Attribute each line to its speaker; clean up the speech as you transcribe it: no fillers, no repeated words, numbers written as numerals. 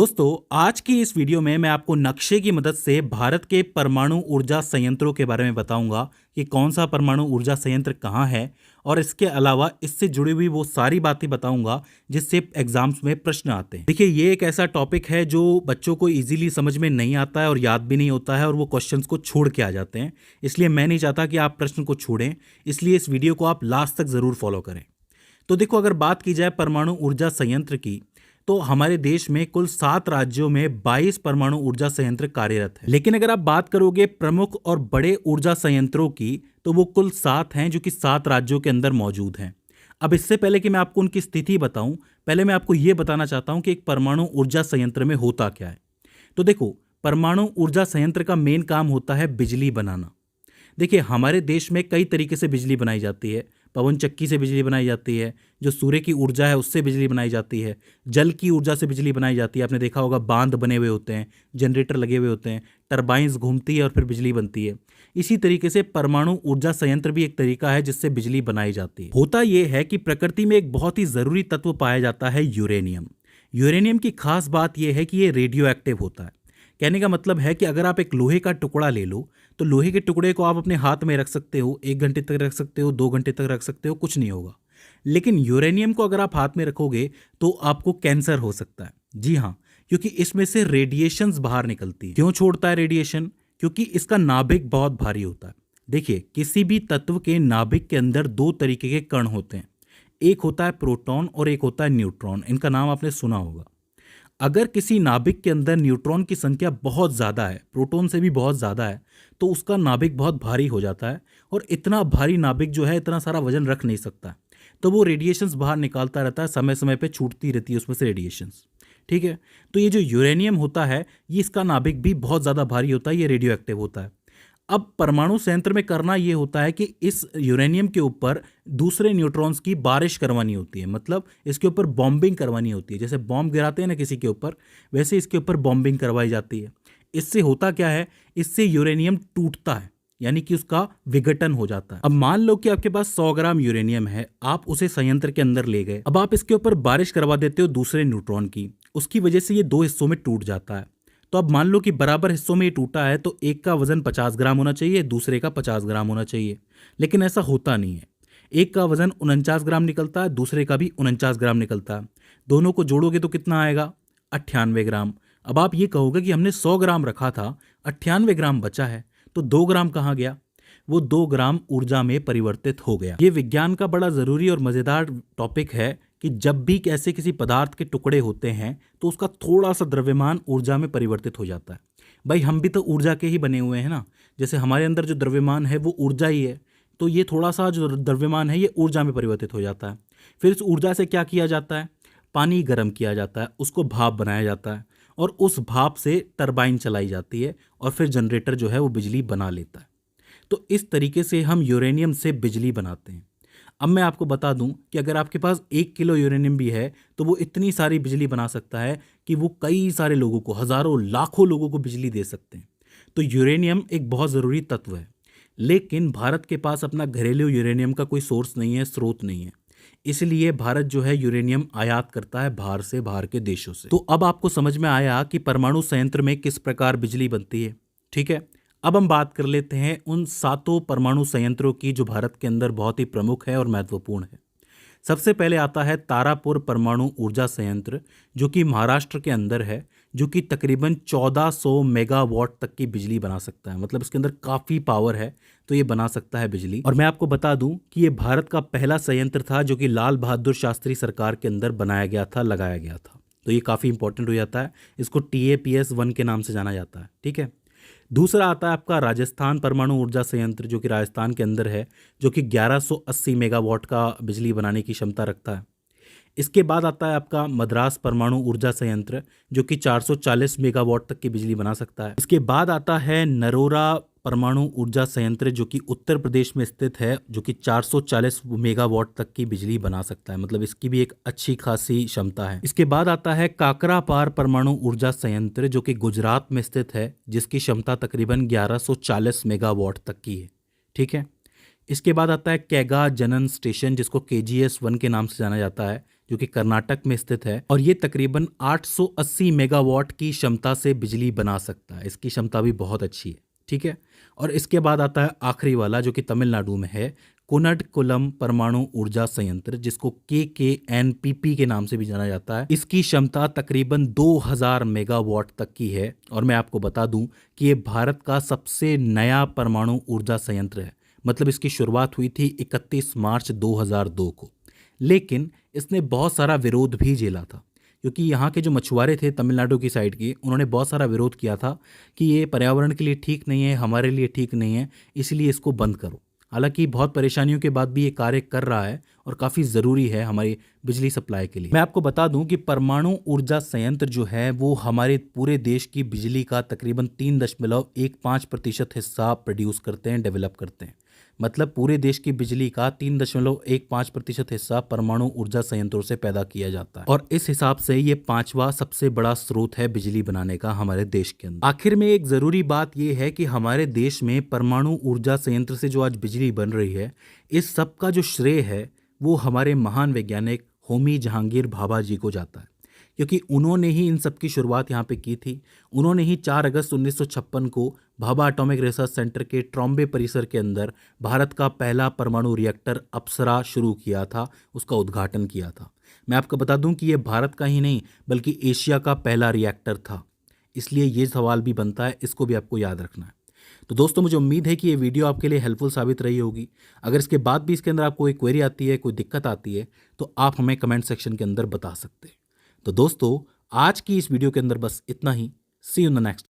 Speaker 1: दोस्तों, आज की इस वीडियो में मैं आपको नक्शे की मदद से भारत के परमाणु ऊर्जा संयंत्रों के बारे में बताऊंगा कि कौन सा परमाणु ऊर्जा संयंत्र कहाँ है। और इसके अलावा इससे जुड़ी हुई वो सारी बातें बताऊंगा जिससे एग्जाम्स में प्रश्न आते हैं। देखिए, ये एक ऐसा टॉपिक है जो बच्चों को इजीली समझ में नहीं आता है और याद भी नहीं होता है और वो क्वेश्चंस को छोड़ के आ जाते हैं। इसलिए मैं नहीं चाहता कि आप प्रश्न को छोड़ें, इसलिए इस वीडियो को आप लास्ट तक ज़रूर फॉलो करें। तो देखो, अगर बात की जाए परमाणु ऊर्जा संयंत्र की, तो हमारे देश में कुल 7 राज्यों में 22 परमाणु ऊर्जा संयंत्र कार्यरत है। लेकिन अगर आप बात करोगे प्रमुख और बड़े ऊर्जा संयंत्रों की, तो वो कुल 7 हैं जो कि 7 राज्यों के अंदर मौजूद हैं। अब इससे पहले कि मैं आपको उनकी स्थिति बताऊं, पहले मैं आपको ये बताना चाहता हूं कि एक परमाणु ऊर्जा संयंत्र में होता क्या है। तो देखो, परमाणु ऊर्जा संयंत्र का मेन काम होता है बिजली बनाना। देखिए, हमारे देश में कई तरीके से बिजली बनाई जाती है। पवन चक्की से बिजली बनाई जाती है, जो सूर्य की ऊर्जा है उससे बिजली बनाई जाती है, जल की ऊर्जा से बिजली बनाई जाती है। आपने देखा होगा, बांध बने हुए होते हैं, जनरेटर लगे हुए होते हैं, टरबाइंस घूमती है और फिर बिजली बनती है। इसी तरीके से परमाणु ऊर्जा संयंत्र भी एक तरीका है जिससे बिजली बनाई जाती है। होता यह है कि प्रकृति में एक बहुत ही ज़रूरी तत्व पाया जाता है, यूरेनियम। यूरेनियम की खास बात यह है कि ये रेडियो एक्टिव होता है। कहने का मतलब है कि अगर आप एक लोहे का टुकड़ा ले लो, तो लोहे के टुकड़े को आप अपने हाथ में रख सकते हो, 1 घंटे तक रख सकते हो, 2 घंटे तक रख सकते हो, कुछ नहीं होगा। लेकिन यूरेनियम को अगर आप हाथ में रखोगे तो आपको कैंसर हो सकता है। जी हाँ, क्योंकि इसमें से रेडिएशंस बाहर निकलती है। क्यों छोड़ता है रेडिएशन? क्योंकि इसका नाभिक बहुत भारी होता है। देखिए, किसी भी तत्व के नाभिक के अंदर 2 तरीके के कण होते हैं। एक होता है प्रोटॉन और एक होता है न्यूट्रॉन। इनका नाम आपने सुना होगा। अगर किसी नाभिक के अंदर न्यूट्रॉन की संख्या बहुत ज़्यादा है, प्रोटॉन से भी बहुत ज़्यादा है, तो उसका नाभिक बहुत भारी हो जाता है और इतना भारी नाभिक जो है इतना सारा वजन रख नहीं सकता, तो वो रेडिएशंस बाहर निकालता रहता है, समय समय पे छूटती रहती है उसमें से रेडिएशंस। ठीक है, तो ये जो यूरेनियम होता है, ये इसका नाभिक भी बहुत ज़्यादा भारी होता है, ये रेडियो एक्टिव होता है। अब परमाणु संयंत्र में करना ये होता है कि इस यूरेनियम के ऊपर दूसरे न्यूट्रॉन्स की बारिश करवानी होती है। मतलब इसके ऊपर बॉम्बिंग करवानी होती है। जैसे बॉम्ब गिराते हैं ना किसी के ऊपर, वैसे इसके ऊपर बॉम्बिंग करवाई जाती है। इससे होता क्या है, इससे यूरेनियम टूटता है, यानी कि उसका विघटन हो जाता है। अब मान लो कि आपके पास 100 ग्राम यूरेनियम है, आप उसे संयंत्र के अंदर ले गए। अब आप इसके ऊपर बारिश करवा देते हो दूसरे न्यूट्रॉन की, उसकी वजह से ये 2 हिस्सों में टूट जाता है। तो अब मान लो कि बराबर हिस्सों में ये टूटा है, तो एक का वजन 50 ग्राम होना चाहिए, दूसरे का 50 ग्राम होना चाहिए। लेकिन ऐसा होता नहीं है। एक का वजन 49 ग्राम निकलता है, दूसरे का भी 49 ग्राम निकलता है। दोनों को जोड़ोगे तो कितना आएगा? 98 ग्राम। अब आप ये कहोगे कि हमने 100 ग्राम रखा था, 98 ग्राम बचा है, तो 2 ग्राम कहाँ गया? वो 2 ग्राम ऊर्जा में परिवर्तित हो गया। ये विज्ञान का बड़ा ज़रूरी और मज़ेदार टॉपिक है कि जब भी ऐसे किसी पदार्थ के टुकड़े होते हैं तो उसका थोड़ा सा द्रव्यमान ऊर्जा में परिवर्तित हो जाता है। भाई, हम भी तो ऊर्जा के ही बने हुए हैं ना। जैसे हमारे अंदर जो द्रव्यमान है वो ऊर्जा ही है, तो ये थोड़ा सा जो द्रव्यमान है ये ऊर्जा में परिवर्तित हो जाता है। फिर इस ऊर्जा से क्या किया जाता है? पानी गर्म किया जाता है, उसको भाप बनाया जाता है और उस भाप से टरबाइन चलाई जाती है और फिर जनरेटर जो है वो बिजली बना लेता है। तो इस तरीके से हम यूरेनियम से बिजली बनाते हैं। अब मैं आपको बता दूं कि अगर आपके पास 1 किलो यूरेनियम भी है तो वो इतनी सारी बिजली बना सकता है कि वो कई सारे लोगों को, हज़ारों लाखों लोगों को बिजली दे सकते हैं। तो यूरेनियम एक बहुत ज़रूरी तत्व है। लेकिन भारत के पास अपना घरेलू यूरेनियम का कोई सोर्स नहीं है, स्रोत नहीं है। इसलिए भारत जो है यूरेनियम आयात करता है बाहर से, बाहर के देशों से। तो अब आपको समझ में आया कि परमाणु संयंत्र में किस प्रकार बिजली बनती है। ठीक है, अब हम बात कर लेते हैं उन 7 परमाणु संयंत्रों की जो भारत के अंदर बहुत ही प्रमुख है और महत्वपूर्ण है। सबसे पहले आता है तारापुर परमाणु ऊर्जा संयंत्र, जो कि महाराष्ट्र के अंदर है, जो कि तकरीबन 1400 मेगावाट तक की बिजली बना सकता है। मतलब इसके अंदर काफ़ी पावर है, तो ये बना सकता है बिजली। और मैं आपको बता दूं कि ये भारत का पहला संयंत्र था जो कि लाल बहादुर शास्त्री सरकार के अंदर बनाया गया था, लगाया गया था। तो ये काफ़ी इंपॉर्टेंट हो जाता है। इसको TAPS-1 के नाम से जाना जाता है। ठीक है, दूसरा आता है आपका राजस्थान परमाणु ऊर्जा संयंत्र, जो कि राजस्थान के अंदर है, जो कि 1180 मेगावाट का बिजली बनाने की क्षमता रखता है। इसके बाद आता है आपका मद्रास परमाणु ऊर्जा संयंत्र, जो कि 440 मेगावाट तक की बिजली बना सकता है। इसके बाद आता है नरोरा परमाणु ऊर्जा संयंत्र, जो कि उत्तर प्रदेश में स्थित है, जो कि 440 मेगावाट तक की बिजली बना सकता है। मतलब इसकी भी एक अच्छी खासी क्षमता है। इसके बाद आता है काकरापार परमाणु ऊर्जा संयंत्र, जो कि गुजरात में स्थित है, जिसकी क्षमता तकरीबन 1140 मेगावाट तक की है। ठीक है, इसके बाद आता है कैगा जनन स्टेशन, जिसको KGS-1 के नाम से जाना जाता है, जो कि कर्नाटक में स्थित है, और ये तकरीबन 880 मेगावाट की क्षमता से बिजली बना सकता है। इसकी क्षमता भी बहुत अच्छी है, ठीक है। और इसके बाद आता है आखिरी वाला, जो कि तमिलनाडु में है, कुनडकुलम परमाणु ऊर्जा संयंत्र, जिसको KKNPP के नाम से भी जाना जाता है। इसकी क्षमता तकरीबन 2000 मेगावाट तक की है, और मैं आपको बता दूं कि ये भारत का सबसे नया परमाणु ऊर्जा संयंत्र है। मतलब इसकी शुरुआत हुई थी 31 मार्च 2002 को, लेकिन इसने बहुत सारा विरोध भी झेला था, क्योंकि यहाँ के जो मछुआरे थे तमिलनाडु की साइड के, उन्होंने बहुत सारा विरोध किया था कि ये पर्यावरण के लिए ठीक नहीं है, हमारे लिए ठीक नहीं है, इसलिए इसको बंद करो। हालांकि बहुत परेशानियों के बाद भी ये कार्य कर रहा है और काफ़ी ज़रूरी है हमारी बिजली सप्लाई के लिए। मैं आपको बता दूं कि परमाणु ऊर्जा संयंत्र जो है वो हमारे पूरे देश की बिजली का तकरीबन 3.15% हिस्सा प्रोड्यूस करते हैं, डेवलप करते हैं। मतलब पूरे देश की बिजली का 3.15% हिस्सा परमाणु ऊर्जा संयंत्रों से पैदा किया जाता है, और इस हिसाब से ये 5वां सबसे बड़ा स्रोत है बिजली बनाने का हमारे देश के अंदर। आखिर में एक जरूरी बात यह है कि हमारे देश में परमाणु ऊर्जा संयंत्र से जो आज बिजली बन रही है, इस सब का जो श्रेय है वो हमारे महान वैज्ञानिक होमी जहांगीर भाभा जी को जाता है, क्योंकि उन्होंने ही इन सब की शुरुआत यहाँ पे की थी। उन्होंने ही 4 अगस्त 1956 को भाभा एटॉमिक रिसर्च सेंटर के ट्रॉम्बे परिसर के अंदर भारत का पहला परमाणु रिएक्टर अप्सरा शुरू किया था, उसका उद्घाटन किया था। मैं आपको बता दूं कि ये भारत का ही नहीं बल्कि एशिया का पहला रिएक्टर था, इसलिए ये सवाल भी बनता है, इसको भी आपको याद रखना है। तो दोस्तों, मुझे उम्मीद है कि ये वीडियो आपके लिए हेल्पफुल साबित रही होगी। अगर इसके बाद भी इसके अंदर आपको कोई क्वेरी आती है, कोई दिक्कत आती है, तो आप हमें कमेंट सेक्शन के अंदर बता सकते हैं। तो दोस्तों, आज की इस वीडियो के अंदर बस इतना ही। सी यू इन द नेक्स्ट।